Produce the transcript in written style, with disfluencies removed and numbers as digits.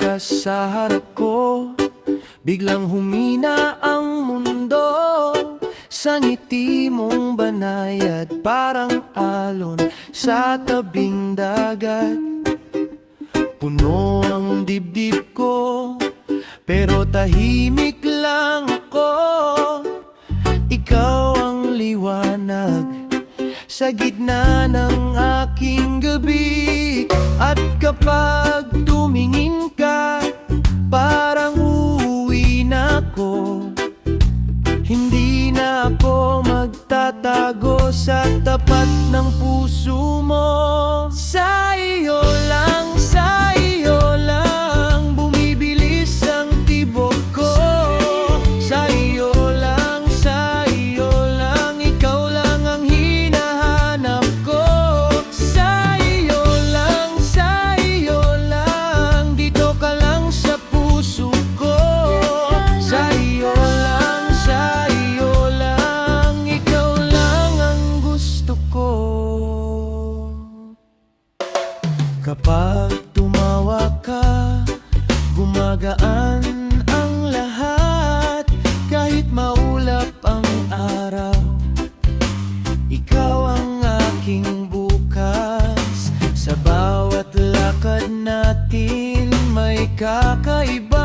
ka sa harap ko, biglang humina ang mundo. Sa ngiti mong banayad, parang alon sa tabing dagat. Puno ang dibdib ko, pero tahimik lang ako. Ikaw ang liwanag sa gitna ng aking gabi. At kapag tumingin ka, parang uuwi na ako. Hindi na ako magtatago sa tapat ng puso mo. Sa iyo lang bumibilis ang tibok ko. Sa iyo lang, ikaw lang ang hinahanap ko. Sa iyo lang, dito ka lang sa puso ko. Sa iyo lang, ikaw lang ang gusto ko. Kapag tumawa ka, gumagaan ang lahat. Kahit maulap ang araw, ikaw ang aking bukas. Sa bawat lakad natin may kakaiba.